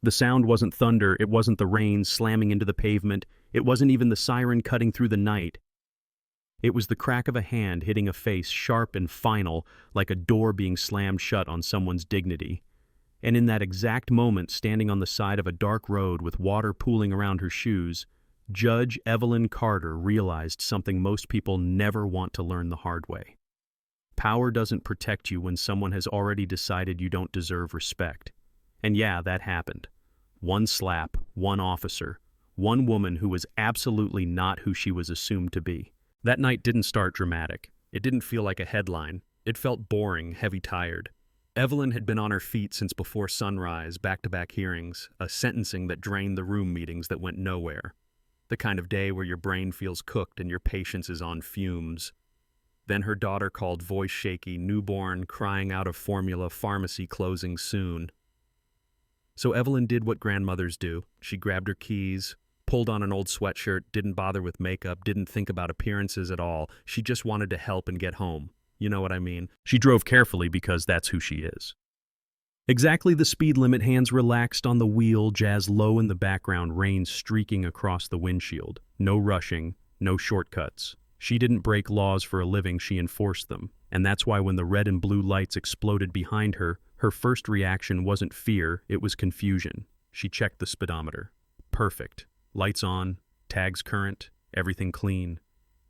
The sound wasn't thunder, it wasn't the rain slamming into the pavement, it wasn't even the siren cutting through the night. It was the crack of a hand hitting a face, sharp and final, like a door being slammed shut on someone's dignity. And in that exact moment, standing on the side of a dark road with water pooling around her shoes, Judge Evelyn Carter realized something most people never want to learn the hard way. Power doesn't protect you when someone has already decided you don't deserve respect. And yeah, that happened. One slap, one officer, one woman who was absolutely not who she was assumed to be. That night didn't start dramatic. It didn't feel like a headline. It felt boring, heavy-tired. Evelyn had been on her feet since before sunrise, back-to-back hearings, a sentencing that drained the room meetings that went nowhere. The kind of day where your brain feels cooked and your patience is on fumes. Then her daughter called, voice shaky, newborn, crying out of formula, pharmacy closing soon. So Evelyn did what grandmothers do. She grabbed her keys, pulled on an old sweatshirt, didn't bother with makeup, didn't think about appearances at all. She just wanted to help and get home. You know what I mean? She drove carefully because that's who she is. Exactly the speed limit, hands relaxed on the wheel, jazz low in the background, rain streaking across the windshield. No rushing, no shortcuts. She didn't break laws for a living, she enforced them. And that's why when the red and blue lights exploded behind her, her first reaction wasn't fear, it was confusion. She checked the speedometer. Perfect. Lights on, tags current, everything clean.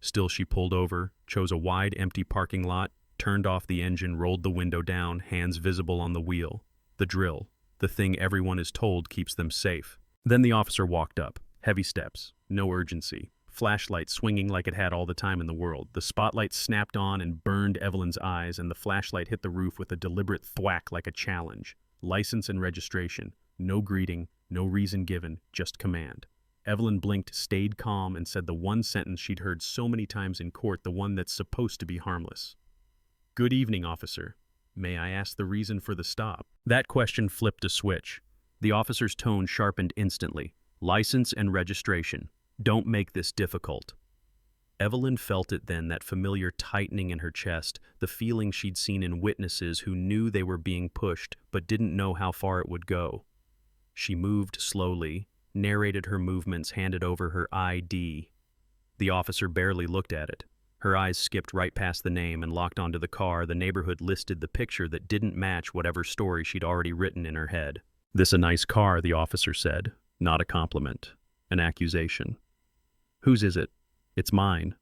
Still she pulled over, chose a wide, empty parking lot, turned off the engine, rolled the window down, hands visible on the wheel. The drill, the thing everyone is told keeps them safe. Then the officer walked up. Heavy steps, no urgency. Flashlight swinging like it had all the time in the world. The spotlight snapped on and burned Evelyn's eyes, and the flashlight hit the roof with a deliberate thwack like a challenge. License and registration. No greeting, no reason given, just command. Evelyn blinked, stayed calm, and said the one sentence she'd heard so many times in court, the one that's supposed to be harmless. "Good evening, officer. May I ask the reason for the stop?" That question flipped a switch. The officer's tone sharpened instantly. License and registration. Don't make this difficult. Evelyn felt it then, that familiar tightening in her chest, the feeling she'd seen in witnesses who knew they were being pushed but didn't know how far it would go. She moved slowly, narrated her movements, handed over her ID. The officer barely looked at it. Her eyes skipped right past the name and locked onto the car. The neighborhood listed the picture that didn't match whatever story she'd already written in her head. "This a nice car," the officer said. Not a compliment. An accusation. "Whose is it?" "It's mine,"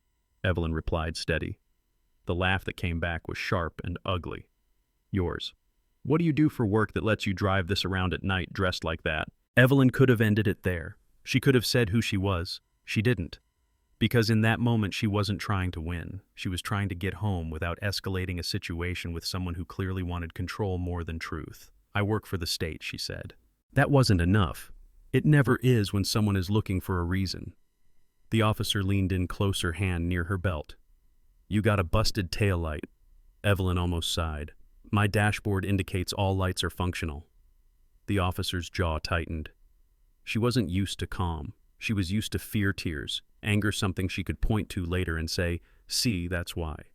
Evelyn replied, steady. The laugh that came back was sharp and ugly. "Yours. What do you do for work that lets you drive this around at night dressed like that?" Evelyn could have ended it there. She could have said who she was. She didn't. Because in that moment she wasn't trying to win. She was trying to get home without escalating a situation with someone who clearly wanted control more than truth. "I work for the state," she said. That wasn't enough. It never is when someone is looking for a reason. The officer leaned in closer, hand near her belt. "You got a busted taillight." Evelyn almost sighed. "My dashboard indicates all lights are functional." The officer's jaw tightened. She wasn't used to calm. She was used to fear tears, anger, something she could point to later and say, "See, that's why."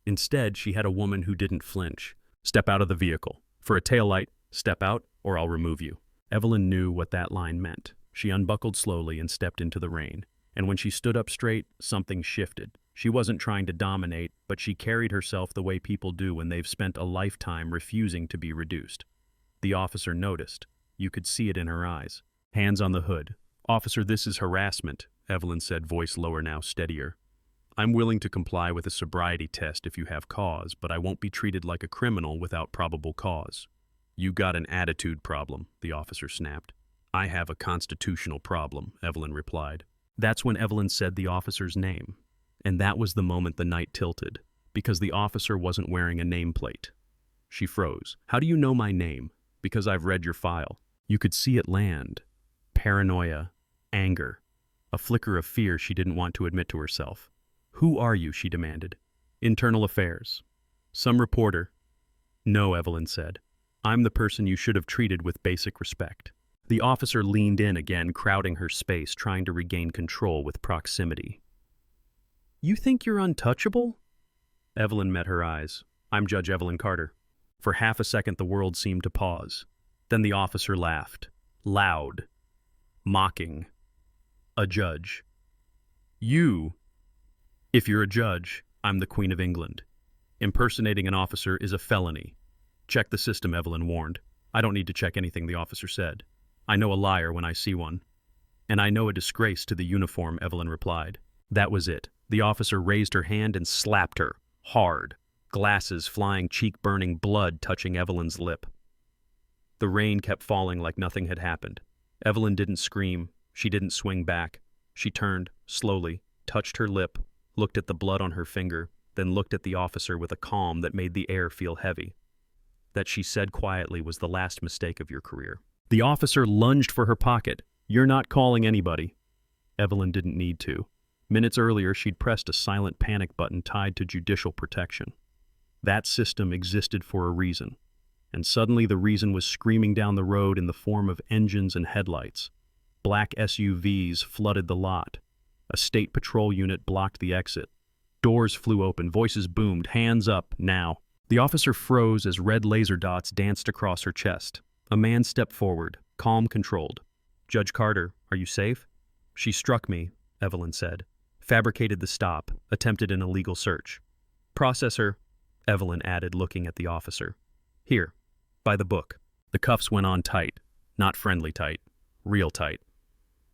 Instead, she had a woman who didn't flinch. "Step out of the vehicle. For a taillight, step out or I'll remove you." Evelyn knew what that line meant. She unbuckled slowly and stepped into the rain. And when she stood up straight, something shifted. She wasn't trying to dominate, but she carried herself the way people do when they've spent a lifetime refusing to be reduced. The officer noticed. You could see it in her eyes. Hands on the hood. "Officer, this is harassment," Evelyn said, voice lower now, steadier. "I'm willing to comply with a sobriety test if you have cause, but I won't be treated like a criminal without probable cause." "You got an attitude problem," the officer snapped. "I have a constitutional problem," Evelyn replied. That's when Evelyn said the officer's name. And that was the moment the night tilted, because the officer wasn't wearing a nameplate. She froze. "How do you know my name?" "Because I've read your file." You could see it land. Paranoia, anger, a flicker of fear she didn't want to admit to herself. "Who are you?" she demanded. "Internal Affairs." "Some reporter." "No," Evelyn said. "I'm the person you should have treated with basic respect." The officer leaned in again, crowding her space, trying to regain control with proximity. "You think you're untouchable?" Evelyn met her eyes. "I'm Judge Evelyn Carter." For half a second the world seemed to pause. Then the officer laughed. Loud. Mocking. A judge. You. If you're a judge, I'm the Queen of England. Impersonating an officer is a felony. Check the system, Evelyn warned. I don't need to check anything the officer said. I know a liar when I see one. And I know a disgrace to the uniform, Evelyn replied. That was it. The officer raised her hand and slapped her. Hard. Glasses flying, cheek-burning, blood touching Evelyn's lip. The rain kept falling like nothing had happened. Evelyn didn't scream. She didn't swing back. She turned, slowly, touched her lip, looked at the blood on her finger, then looked at the officer with a calm that made the air feel heavy. That she said quietly was the last mistake of your career. The officer lunged for her pocket. You're not calling anybody. Evelyn didn't need to. Minutes earlier, she'd pressed a silent panic button tied to judicial protection. That system existed for a reason. And suddenly the reason was screaming down the road in the form of engines and headlights. Black SUVs flooded the lot. A state patrol unit blocked the exit. Doors flew open, voices boomed, hands up, now. The officer froze as red laser dots danced across her chest. A man stepped forward, calm, controlled. Judge Carter, are you safe? She struck me, Evelyn said. Fabricated the stop, attempted an illegal search. Process her, Evelyn added, looking at the officer. Here, by the book. The cuffs went on tight, not friendly tight, real tight.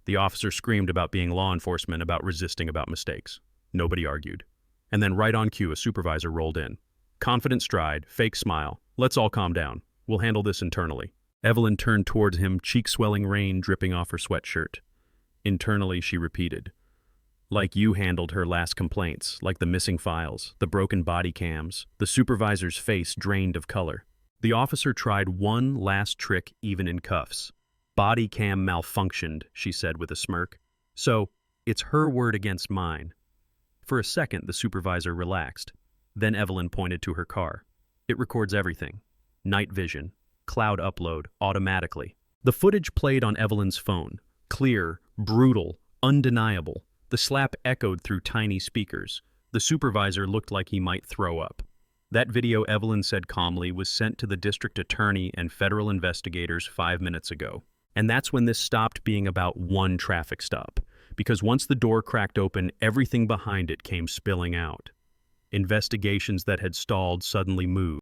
The officer screamed about being law enforcement, about resisting, about mistakes. Nobody argued. And then right on cue, a supervisor rolled in. Confident stride, fake smile. Let's all calm down. We'll handle this internally. Evelyn turned towards him, cheek-swelling rain dripping off her sweatshirt. Internally, she repeated. Like you handled her last complaints, like the missing files, the broken body cams, the supervisor's face drained of color. The officer tried one last trick even in cuffs. Body cam malfunctioned, she said with a smirk. So, it's her word against mine. For a second, the supervisor relaxed. Then Evelyn pointed to her car. It records everything. Night vision, cloud upload, automatically. The footage played on Evelyn's phone. Clear, brutal, undeniable. The slap echoed through tiny speakers. The supervisor looked like he might throw up. That video, Evelyn said calmly, was sent to the district attorney and federal investigators 5 minutes ago. And that's when this stopped being about one traffic stop. Because once the door cracked open, everything behind it came spilling out. Investigations that had stalled suddenly moved.